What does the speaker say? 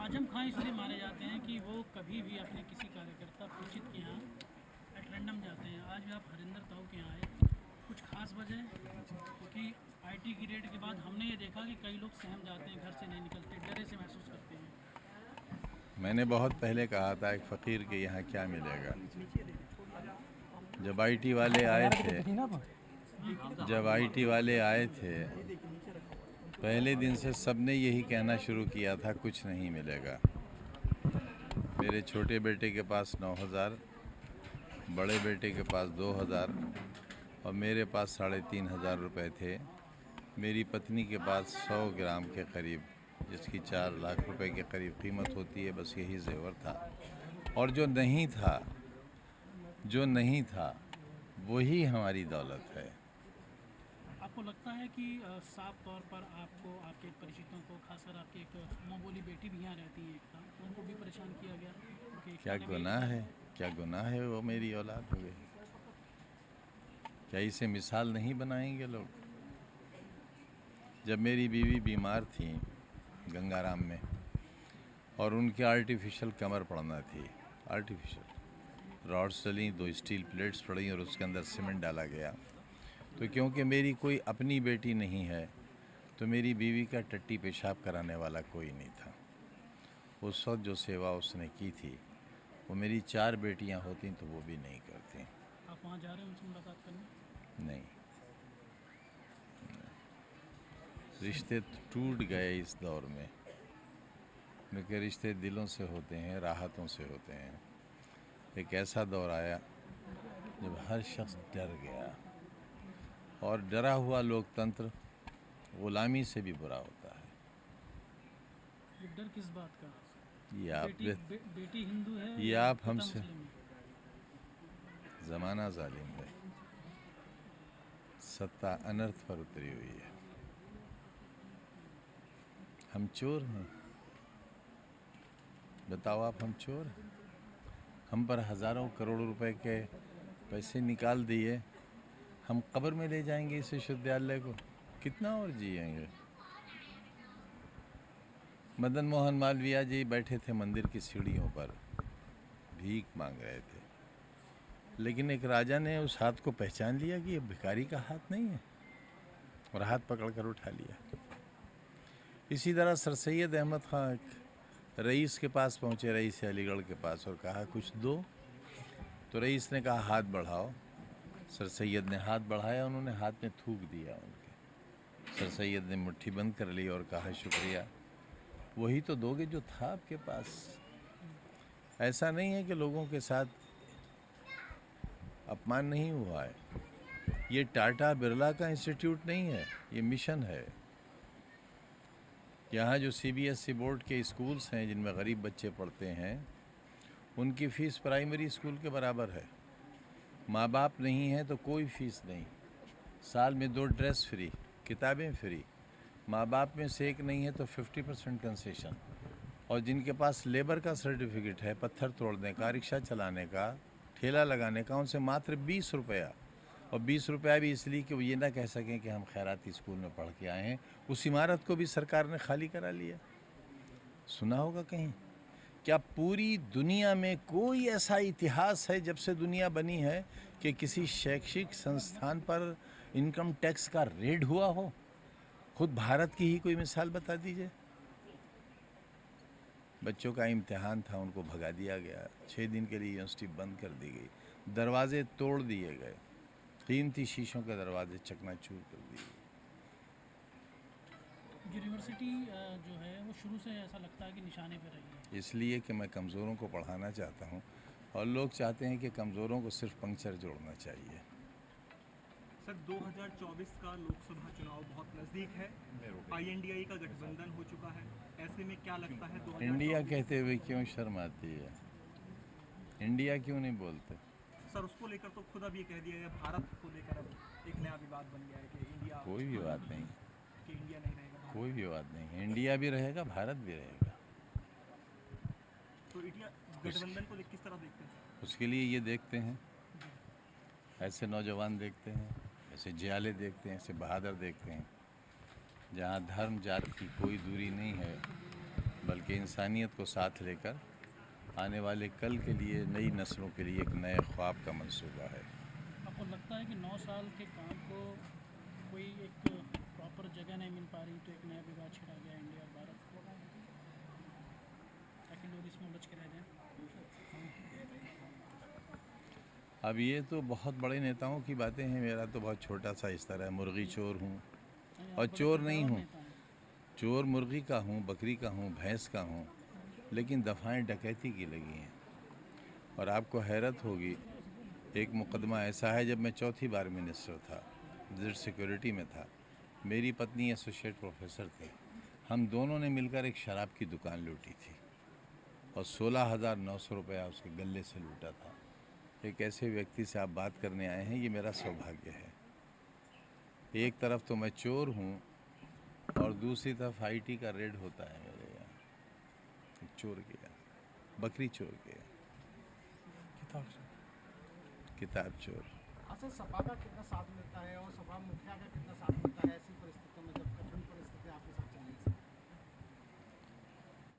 आजम खां इसलिए मारे जाते हैं कि वो कभी भी अपने किसी कार्यकर्ता परिचित के यहाँ एट रैंडम जाते हैं। आज भी आप हरिंदर ताऊ के यहाँ आए, कुछ खास वजह? क्योंकि आईटी की रेड के बाद हमने ये देखा कि कई लोग सहम जाते हैं, घर से नहीं निकलते, डरे से महसूस करते हैं। मैंने बहुत पहले कहा था एक फ़कीर के यहाँ क्या मिलेगा। जब आईटी वाले आए थे पहले दिन से सबने यही कहना शुरू किया था कुछ नहीं मिलेगा। मेरे छोटे बेटे के पास 9,000, बड़े बेटे के पास 2,000 और मेरे पास 3,500 रुपये थे। मेरी पत्नी के पास 100 ग्राम के करीब, जिसकी 4 लाख रुपए के करीब कीमत होती है, बस यही जेवर था। और जो नहीं था वही हमारी दौलत है। आपको लगता है कि साफ तौर पर आपको, आपके परिचितों को, खासकर आपकी एक माँ बोली बेटी भी यहाँ रहती है एकता, उनको भी परेशान किया गया? क्योंकि क्या गुनाह है वो मेरी औलाद हो गई? क्या इसे मिसाल नहीं बनाएंगे लोग? जब मेरी बीवी बीमार थी गंगाराम में और उनके आर्टिफिशियल कमर पड़ना थी, आर्टिफिशियल रॉड्स डली, 2 स्टील प्लेट्स पड़ी और उसके अंदर सीमेंट डाला गया, तो क्योंकि मेरी कोई अपनी बेटी नहीं है तो मेरी बीवी का टट्टी पेशाब कराने वाला कोई नहीं था। उस वक्त जो सेवा उसने की थी वो मेरी 4 बेटियां होती तो वो भी नहीं करती। आप वहाँ जा रहे हैं उनसे मुलाकात करने? नहीं, रिश्ते टूट गए इस दौर में, क्योंकि रिश्ते दिलों से होते हैं, राहतों से होते हैं। एक ऐसा दौर आया जब हर शख्स डर गया, और डरा हुआ लोकतंत्र गुलामी से भी बुरा होता है। ये डर किस बात का? ये आप बेटी हिंदू है, ये या आप पिता हमसे, मुस्लिम है? ज़माना जालिम है, सत्ता अनर्थ पर उतरी हुई है। हम चोर हैं? बताओ आप, हम चोर हैं? हम पर हज़ारों करोड़ रुपए के पैसे निकाल दिए, हम कब्र में ले जाएंगे इस विश्वविद्यालय को? कितना और जिएंगे? मदन मोहन मालवीय जी बैठे थे मंदिर की सीढ़ियों पर, भीख मांग रहे थे, लेकिन एक राजा ने उस हाथ को पहचान लिया कि ये भिखारी का हाथ नहीं है, और हाथ पकड़कर उठा लिया। इसी तरह सर सैयद अहमद खां रईस के पास पहुँचे, रईस अलीगढ़ के पास, और कहा कुछ दो, तो रईस ने कहा हाथ बढ़ाओ। सर सैयद ने हाथ बढ़ाया, उन्होंने हाथ में थूक दिया उनके। सर सैयद ने मुट्ठी बंद कर ली और कहा शुक्रिया, वही तो दोगे जो था आपके पास। ऐसा नहीं है कि लोगों के साथ अपमान नहीं हुआ है। ये टाटा बिरला का इंस्टीट्यूट नहीं है, ये मिशन है। यहाँ जो सीबीएसई बोर्ड के स्कूल्स हैं जिनमें गरीब बच्चे पढ़ते हैं, उनकी फ़ीस प्राइमरी स्कूल के बराबर है। माँ बाप नहीं है तो कोई फ़ीस नहीं, साल में 2 ड्रेस फ्री, किताबें फ्री। माँ बाप में से एक नहीं है तो 50% कंसेशन। और जिनके पास लेबर का सर्टिफिकेट है, पत्थर तोड़ने का, रिक्शा चलाने का, ठेला लगाने का, उनसे मात्र 20 रुपया, और 20 रुपया भी इसलिए कि वो ये ना कह सकें कि हम खैराती स्कूल में पढ़ के आए हैं। उस इमारत को भी सरकार ने खाली करा लिया। सुना होगा कहीं? क्या पूरी दुनिया में कोई ऐसा इतिहास है जब से दुनिया बनी है कि किसी शैक्षिक संस्थान पर इनकम टैक्स का रेड हुआ हो? खुद भारत की ही कोई मिसाल बता दीजिए। बच्चों का इम्तिहान था, उनको भगा दिया गया, 6 दिन के लिए यूनिवर्सिटी बंद कर दी गई, दरवाजे तोड़ दिए गए, कीमती शीशों के दरवाजे चकनाचूर कर दिए। यूनिवर्सिटी जो है वो शुरू से ऐसा लगता है कि निशाने पे रही है। इसलिए कि मैं कमज़ोरों को पढ़ाना चाहता हूँ, और लोग चाहते हैं कि कमज़ोरों को सिर्फ पंक्चर जोड़ना चाहिए। सर, 2024 का लोकसभा चुनाव बहुत नज़दीक है, आईएनडीआई का गठबंधन हो चुका है, ऐसे में क्या लगता है 2024? इंडिया कहते हुए क्यों शर्म आती है? इंडिया क्यों नहीं बोलते? सर, उसको लेकर तो खुद अब ये कह दिया है, भारत को लेकर अब एक नया विवाद बन गया है कि इंडिया, कोई विवाद नहीं, कि इंडिया नहीं रहेगा, भारत। कोई विवाद नहीं। इंडिया भी रहेगा, भारत भी रहेगा। तो इंडिया गठबंधन को किस तरह देखते हैं? उसके लिए ये देखते हैं, ऐसे नौजवान देखते हैं, ऐसे जियाले देखते हैं, ऐसे बहादुर देखते हैं, जहाँ धर्म जात की कोई दूरी नहीं है, बल्कि इंसानियत को साथ लेकर आने वाले कल के लिए, नई नस्लों के लिए एक नए ख्वाब का मंसूबा है। आपको लगता है कि 9 साल के काम को कोई एक प्रॉपर जगह नहीं मिल पा रही, तो एक नया विवाद छिड़ा गया इंडिया और भारत को, ताकि लोग इसमें उलझ के रह जाएं? अब ये तो बहुत बड़े नेताओं की बातें हैं, मेरा तो बहुत छोटा सा स्तर है। मुर्गी चोर हूँ नहीं, आप और बड़े चोर नहीं कद्दावर हूँ। नेता हैं। चोर मुर्गी का हूँ, बकरी का हूँ, भैंस का हूँ, लेकिन दफ़ाएं डकैती की लगी हैं। और आपको हैरत होगी, एक मुकदमा ऐसा है, जब मैं चौथी बार मिनिस्टर था, विजिट सिक्योरिटी में था, मेरी पत्नी एसोसिएट प्रोफेसर थे, हम दोनों ने मिलकर एक शराब की दुकान लूटी थी और 16,900 रुपया उसके गले से लूटा था। एक ऐसे व्यक्ति से आप बात करने आए हैं, ये मेरा सौभाग्य है। एक तरफ तो मैं चोर हूँ और दूसरी तरफ आईटी का रेड होता है मेरे यहाँ। एक चोर गया, बकरी चोर गया, किताब चोर। अच्छा, सपा का कितना साथ मिलता है और सपा मुखिया का कितना साथ मिलता है ऐसी परिस्थितियों में?